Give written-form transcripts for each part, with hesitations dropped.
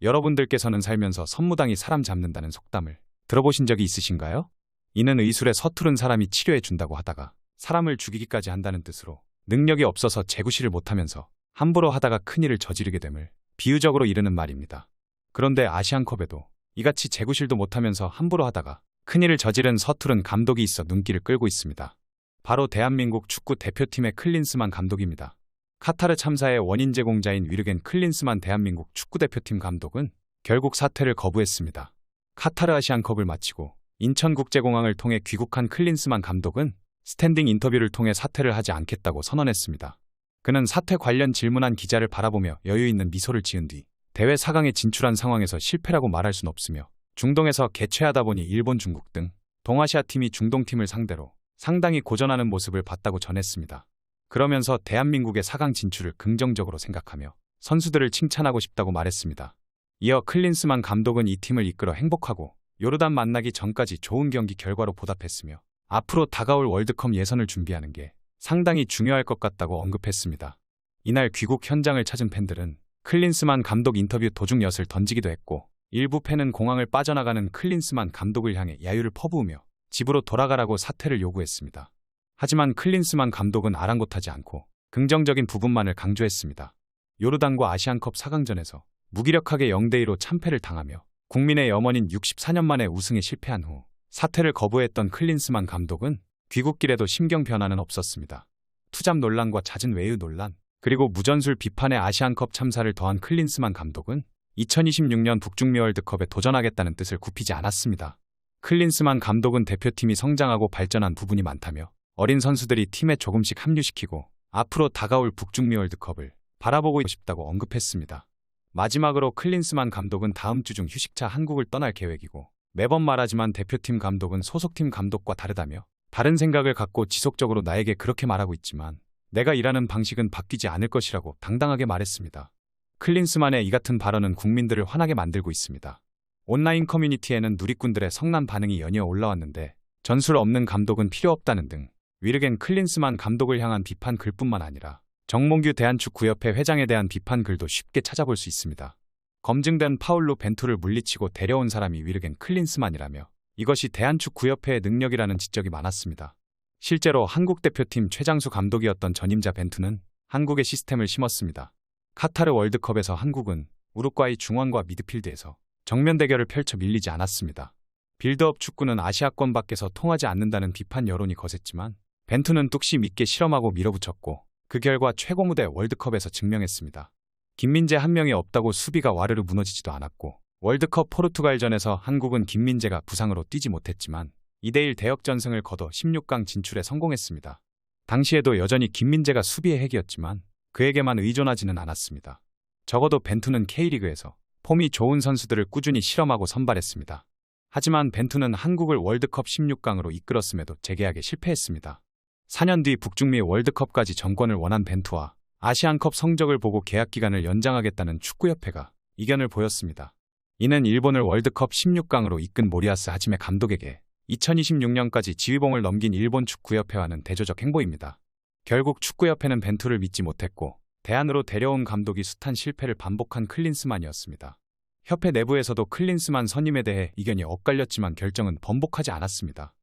여러분들께서는 살면서 선무당이 사람 잡는다는 속담을 들어보신 적이 있으신가요? 이는 의술에 서투른 사람이 치료해 준다고 하다가 사람을 죽이기까지 한다는 뜻으로 능력이 없어서 제구실을 못하면서 함부로 하다가 큰일을 저지르게 됨을 비유적으로 이르는 말입니다. 그런데 아시안컵에도 이같이 제구실도 못하면서 함부로 하다가 큰일을 저지른 서투른 감독이 있어 눈길을 끌고 있습니다. 바로 대한민국 축구 대표팀의 클린스만 감독입니다. 카타르 참사의 원인 제공자인 위르겐 클린스만 대한민국 축구대표팀 감독은 결국 사퇴를 거부했습니다. 카타르 아시안컵을 마치고 인천국제공항을 통해 귀국한 클린스만 감독은 스탠딩 인터뷰를 통해 사퇴를 하지 않겠다고 선언했습니다. 그는 사퇴 관련 질문한 기자를 바라보며 여유 있는 미소를 지은 뒤 대회 4강에 진출한 상황에서 실패라고 말할 순 없으며 중동에서 개최하다 보니 일본, 중국 등 동아시아 팀이 중동팀을 상대로 상당히 고전하는 모습을 봤다고 전했습니다. 그러면서 대한민국의 4강 진출을 긍정적으로 생각하며 선수들을 칭찬하고 싶다고 말했습니다. 이어 클린스만 감독은 이 팀을 이끌어 행복하고 요르단 만나기 전까지 좋은 경기 결과로 보답했으며 앞으로 다가올 월드컵 예선을 준비하는 게 상당히 중요할 것 같다고 언급했습니다. 이날 귀국 현장을 찾은 팬들은 클린스만 감독 인터뷰 도중 엿을 던지기도 했고 일부 팬은 공항을 빠져나가는 클린스만 감독을 향해 야유를 퍼부으며 집으로 돌아가라고 사퇴를 요구했습니다. 하지만 클린스만 감독은 아랑곳하지 않고 긍정적인 부분만을 강조했습니다. 요르단과 아시안컵 4강전에서 무기력하게 0대2로 참패를 당하며 국민의 염원인 64년 만에 우승에 실패한 후 사퇴를 거부했던 클린스만 감독은 귀국길에도 심경 변화는 없었습니다. 투잡 논란과 잦은 외유 논란, 그리고 무전술 비판에 아시안컵 참사를 더한 클린스만 감독은 2026년 북중미 월드컵에 도전하겠다는 뜻을 굽히지 않았습니다. 클린스만 감독은 대표팀이 성장하고 발전한 부분이 많다며 어린 선수들이 팀에 조금씩 합류시키고 앞으로 다가올 북중미 월드컵을 바라보고 싶다고 언급했습니다. 마지막으로 클린스만 감독은 다음 주 중 휴식차 한국을 떠날 계획이고 매번 말하지만 대표팀 감독은 소속팀 감독과 다르다며 다른 생각을 갖고 지속적으로 나에게 그렇게 말하고 있지만 내가 일하는 방식은 바뀌지 않을 것이라고 당당하게 말했습니다. 클린스만의 이 같은 발언은 국민들을 화나게 만들고 있습니다. 온라인 커뮤니티에는 누리꾼들의 성난 반응이 연이어 올라왔는데 전술 없는 감독은 필요 없다는 등 위르겐 클린스만 감독을 향한 비판 글뿐만 아니라 정몽규 대한축구협회 회장에 대한 비판 글도 쉽게 찾아볼 수 있습니다. 검증된 파울로 벤투를 물리치고 데려온 사람이 위르겐 클린스만이라며 이것이 대한축구협회의 능력이라는 지적이 많았습니다. 실제로 한국 대표팀 최장수 감독이었던 전임자 벤투는 한국의 시스템을 심었습니다. 카타르 월드컵에서 한국은 우루과이 중원과 미드필드에서 정면 대결을 펼쳐 밀리지 않았습니다. 빌드업 축구는 아시아권 밖에서 통하지 않는다는 비판 여론이 거셌지만 벤투는 뚝심 있게 실험하고 밀어붙였고 그 결과 최고 무대 월드컵에서 증명했습니다. 김민재 한 명이 없다고 수비가 와르르 무너지지도 않았고 월드컵 포르투갈전에서 한국은 김민재가 부상으로 뛰지 못했지만 2대1 대역전승을 거둬 16강 진출에 성공했습니다. 당시에도 여전히 김민재가 수비의 핵이었지만 그에게만 의존하지는 않았습니다. 적어도 벤투는 K리그에서 폼이 좋은 선수들을 꾸준히 실험하고 선발했습니다. 하지만 벤투는 한국을 월드컵 16강으로 이끌었음에도 재계약에 실패했습니다. 4년 뒤 북중미 월드컵까지 정권을 원한 벤투와 아시안컵 성적을 보고 계약 기간을 연장하겠다는 축구협회가 이견을 보였습니다. 이는 일본을 월드컵 16강으로 이끈 모리아스 하지메 감독에게 2026년까지 지휘봉을 넘긴 일본 축구협회와는 대조적 행보입니다. 결국 축구협회는 벤투를 믿지 못했고 대안으로 데려온 감독이 숱한 실패를 반복한 클린스만이었습니다. 협회 내부에서도 클린스만 선임에 대해 이견이 엇갈렸지만 결정은 번복하지 않았습니다.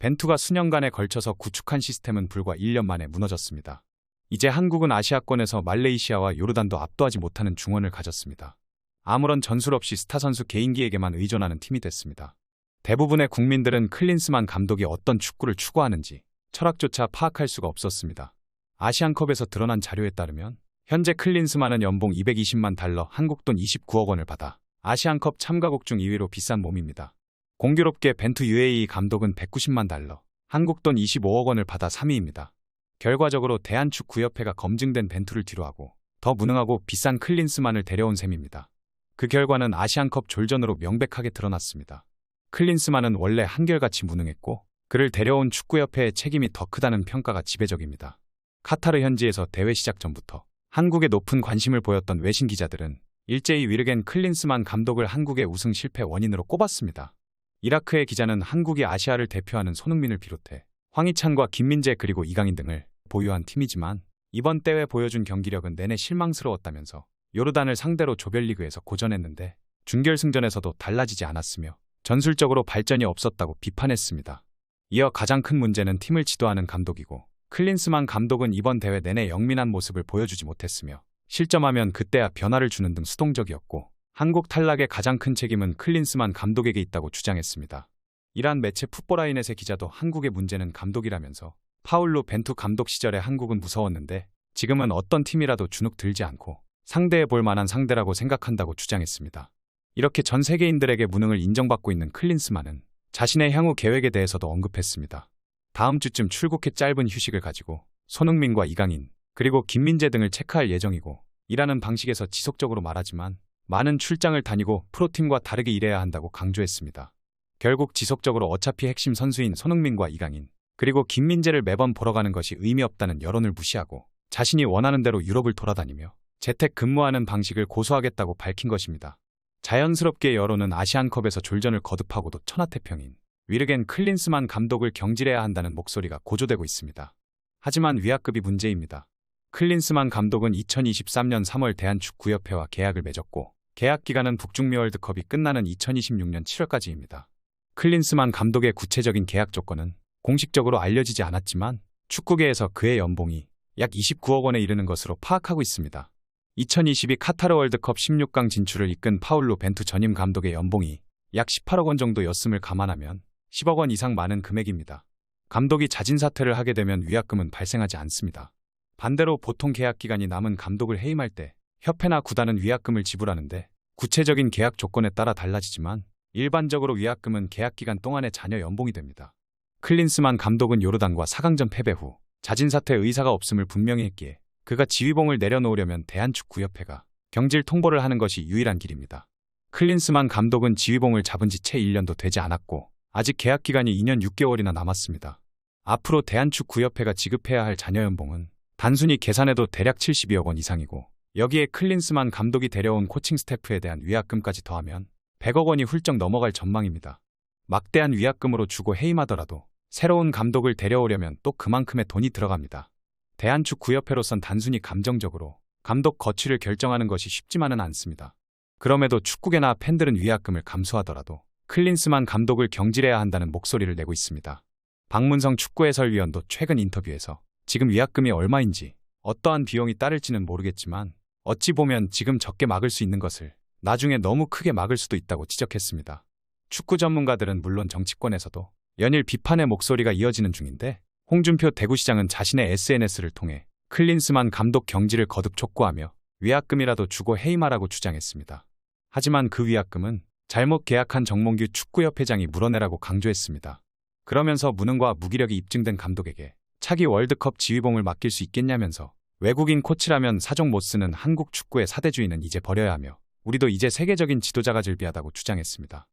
벤투가 수년간에 걸쳐서 구축한 시스템은 불과 1년 만에 무너졌습니다. 이제 한국은 아시아권에서 말레이시아와 요르단도 압도하지 못하는 중원을 가졌습니다. 아무런 전술 없이 스타 선수 개인기에게만 의존하는 팀이 됐습니다. 대부분의 국민들은 클린스만 감독이 어떤 축구를 추구하는지 철학조차 파악할 수가 없었습니다. 아시안컵에서 드러난 자료에 따르면 현재 클린스만은 연봉 220만 달러, 한국 돈 29억 원을 받아 아시안컵 참가국 중 2위로 비싼 몸입니다. 공교롭게 벤투 UAE 감독은 190만 달러, 한국 돈 25억 원을 받아 3위입니다. 결과적으로 대한축구협회가 검증된 벤투를 뒤로하고 더 무능하고 비싼 클린스만을 데려온 셈입니다. 그 결과는 아시안컵 졸전으로 명백하게 드러났습니다. 클린스만은 원래 한결같이 무능했고 그를 데려온 축구협회의 책임이 더 크다는 평가가 지배적입니다. 카타르 현지에서 대회 시작 전부터 한국에 높은 관심을 보였던 외신 기자들은 일제히 위르겐 클린스만 감독을 한국의 우승 실패 원인으로 꼽았습니다. 이라크의 기자는 한국이 아시아를 대표하는 손흥민을 비롯해 황희찬과 김민재 그리고 이강인 등을 보유한 팀이지만 이번 대회 보여준 경기력은 내내 실망스러웠다면서 요르단을 상대로 조별리그에서 고전했는데 준결승전에서도 달라지지 않았으며 전술적으로 발전이 없었다고 비판했습니다. 이어 가장 큰 문제는 팀을 지도하는 감독이고 클린스만 감독은 이번 대회 내내 영민한 모습을 보여주지 못했으며 실점하면 그때야 변화를 주는 등 수동적이었고 한국 탈락의 가장 큰 책임은 클린스만 감독에게 있다고 주장했습니다. 이란 매체 풋볼아이넷의 기자도 한국의 문제는 감독이라면서 파울루 벤투 감독 시절에 한국은 무서웠는데 지금은 어떤 팀이라도 주눅 들지 않고 상대해 볼 만한 상대라고 생각한다고 주장했습니다. 이렇게 전 세계인들에게 무능을 인정받고 있는 클린스만은 자신의 향후 계획에 대해서도 언급했습니다. 다음 주쯤 출국해 짧은 휴식을 가지고 손흥민과 이강인 그리고 김민재 등을 체크할 예정이고 일하는 방식에서 지속적으로 말하지만 많은 출장을 다니고 프로팀과 다르게 일해야 한다고 강조했습니다. 결국 지속적으로 어차피 핵심 선수인 손흥민과 이강인 그리고 김민재를 매번 보러 가는 것이 의미 없다는 여론을 무시하고 자신이 원하는 대로 유럽을 돌아다니며 재택 근무하는 방식을 고수하겠다고 밝힌 것입니다. 자연스럽게 여론은 아시안컵에서 졸전을 거듭하고도 천하태평인 위르겐 클린스만 감독을 경질해야 한다는 목소리가 고조되고 있습니다. 하지만 위약급이 문제입니다. 클린스만 감독은 2023년 3월 대한축구협회와 계약을 맺었고 계약 기간은 북중미 월드컵이 끝나는 2026년 7월까지입니다. 클린스만 감독의 구체적인 계약 조건은 공식적으로 알려지지 않았지만 축구계에서 그의 연봉이 약 29억 원에 이르는 것으로 파악하고 있습니다. 2022 카타르 월드컵 16강 진출을 이끈 파울루 벤투 전임 감독의 연봉이 약 18억 원 정도였음을 감안하면 10억 원 이상 많은 금액입니다. 감독이 자진 사퇴를 하게 되면 위약금은 발생하지 않습니다. 반대로 보통 계약 기간이 남은 감독을 해임할 때 협회나 구단은 위약금을 지불하는데 구체적인 계약 조건에 따라 달라지지만 일반적으로 위약금은 계약 기간 동안의 자녀 연봉이 됩니다. 클린스만 감독은 요르단과 4강전 패배 후 자진 사퇴 의사가 없음을 분명히 했기에 그가 지휘봉을 내려놓으려면 대한축구협회가 경질 통보를 하는 것이 유일한 길입니다. 클린스만 감독은 지휘봉을 잡은 지 채 1년도 되지 않았고 아직 계약 기간이 2년 6개월이나 남았습니다. 앞으로 대한축구협회가 지급해야 할 자녀 연봉은 단순히 계산해도 대략 72억 원 이상이고 여기에 클린스만 감독이 데려온 코칭 스태프에 대한 위약금까지 더하면 100억 원이 훌쩍 넘어갈 전망입니다. 막대한 위약금으로 주고 해임하더라도 새로운 감독을 데려오려면 또 그만큼의 돈이 들어갑니다. 대한축구협회로선 단순히 감정적으로 감독 거취를 결정하는 것이 쉽지만은 않습니다. 그럼에도 축구계나 팬들은 위약금을 감수하더라도 클린스만 감독을 경질해야 한다는 목소리를 내고 있습니다. 박문성 축구 해설위원도 최근 인터뷰에서 지금 위약금이 얼마인지 어떠한 비용이 따를지는 모르겠지만 어찌 보면 지금 적게 막을 수 있는 것을 나중에 너무 크게 막을 수도 있다고 지적했습니다. 축구 전문가들은 물론 정치권에서도 연일 비판의 목소리가 이어지는 중인데 홍준표 대구시장은 자신의 SNS를 통해 클린스만 감독 경질을 거듭 촉구하며 위약금이라도 주고 해임하라고 주장했습니다. 하지만 그 위약금은 잘못 계약한 정몽규 축구협회장이 물어내라고 강조했습니다. 그러면서 무능과 무기력이 입증된 감독에게 차기 월드컵 지휘봉을 맡길 수 있겠냐면서 외국인 코치라면 사족 못 쓰는 한국 축구의 사대주의는 이제 버려야 하며 우리도 이제 세계적인 지도자가 즐비하다고 주장했습니다.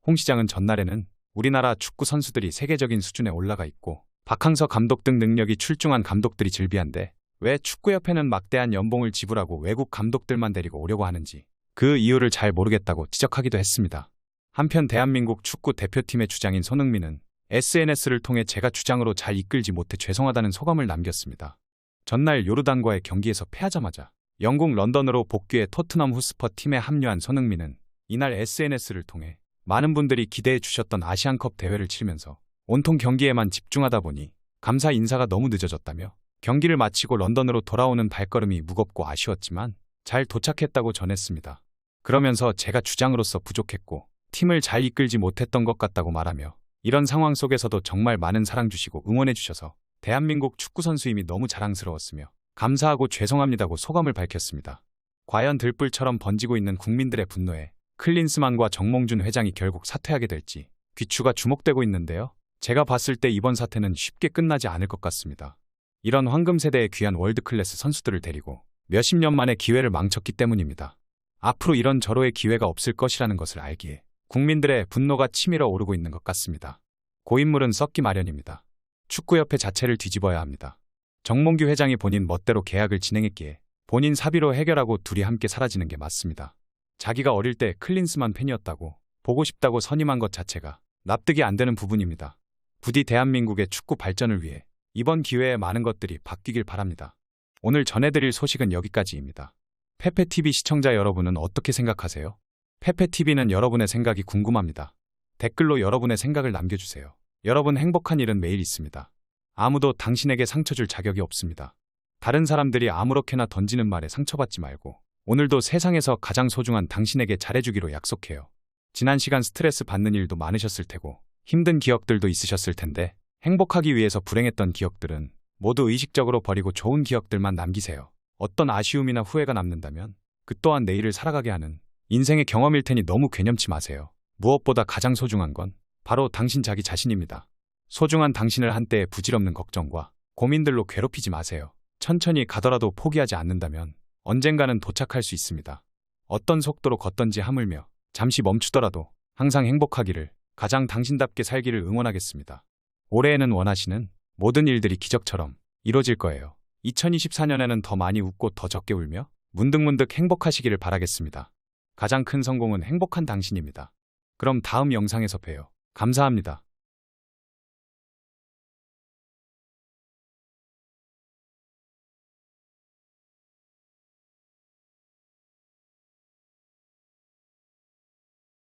홍 시장은 전날에는 우리나라 축구 선수들이 세계적인 수준에 올라가 있고 박항서 감독 등 능력이 출중한 감독들이 즐비한데 왜 축구협회는 막대한 연봉을 지불하고 외국 감독들만 데리고 오려고 하는지 그 이유를 잘 모르겠다고 지적하기도 했습니다. 한편 대한민국 축구 대표팀의 주장인 손흥민은 SNS를 통해 제가 주장으로 잘 이끌지 못해 죄송하다는 소감을 남겼습니다. 전날 요르단과의 경기에서 패하자마자 영국 런던으로 복귀해 토트넘 후스퍼 팀에 합류한 손흥민은 이날 SNS를 통해 많은 분들이 기대해 주셨던 아시안컵 대회를 치르면서 온통 경기에만 집중하다 보니 감사 인사가 너무 늦어졌다며 경기를 마치고 런던으로 돌아오는 발걸음이 무겁고 아쉬웠지만 잘 도착했다고 전했습니다. 그러면서 제가 주장으로서 부족했고 팀을 잘 이끌지 못했던 것 같다고 말하며 이런 상황 속에서도 정말 많은 사랑 주시고 응원해 주셔서 대한민국 축구선수임이 너무 자랑스러웠으며 감사하고 죄송합니다고 소감을 밝혔습니다. 과연 들불처럼 번지고 있는 국민들의 분노에 클린스만과 정몽준 회장이 결국 사퇴하게 될지 귀추가 주목되고 있는데요. 제가 봤을 때 이번 사태는 쉽게 끝나지 않을 것 같습니다. 이런 황금세대의 귀한 월드클래스 선수들을 데리고 몇십 년 만에 기회를 망쳤기 때문입니다. 앞으로 이런 절호의 기회가 없을 것이라는 것을 알기에 국민들의 분노가 치밀어 오르고 있는 것 같습니다. 고인물은 썩기 마련입니다. 축구협회 자체를 뒤집어야 합니다. 정몽규 회장이 본인 멋대로 계약을 진행했기에 본인 사비로 해결하고 둘이 함께 사라지는 게 맞습니다. 자기가 어릴 때 클린스만 팬이었다고 보고 싶다고 선임한 것 자체가 납득이 안 되는 부분입니다. 부디 대한민국의 축구 발전을 위해 이번 기회에 많은 것들이 바뀌길 바랍니다. 오늘 전해드릴 소식은 여기까지입니다. 페페TV 시청자 여러분은 어떻게 생각하세요? 페페TV는 여러분의 생각이 궁금합니다. 댓글로 여러분의 생각을 남겨주세요. 여러분 행복한 일은 매일 있습니다. 아무도 당신에게 상처 줄 자격이 없습니다. 다른 사람들이 아무렇게나 던지는 말에 상처받지 말고 오늘도 세상에서 가장 소중한 당신에게 잘해주기로 약속해요. 지난 시간 스트레스 받는 일도 많으셨을 테고 힘든 기억들도 있으셨을 텐데 행복하기 위해서 불행했던 기억들은 모두 의식적으로 버리고 좋은 기억들만 남기세요. 어떤 아쉬움이나 후회가 남는다면 그 또한 내일을 살아가게 하는 인생의 경험일 테니 너무 괴념치 마세요. 무엇보다 가장 소중한 건 바로 당신 자기 자신입니다. 소중한 당신을 한때의 부질없는 걱정과 고민들로 괴롭히지 마세요. 천천히 가더라도 포기하지 않는다면 언젠가는 도착할 수 있습니다. 어떤 속도로 걷던지 하물며 잠시 멈추더라도 항상 행복하기를, 가장 당신답게 살기를 응원하겠습니다. 올해에는 원하시는 모든 일들이 기적처럼 이뤄질 거예요. 2024년에는 더 많이 웃고 더 적게 울며 문득문득 행복하시기를 바라겠습니다. 가장 큰 성공은 행복한 당신입니다. 그럼 다음 영상에서 봬요. 감사합니다.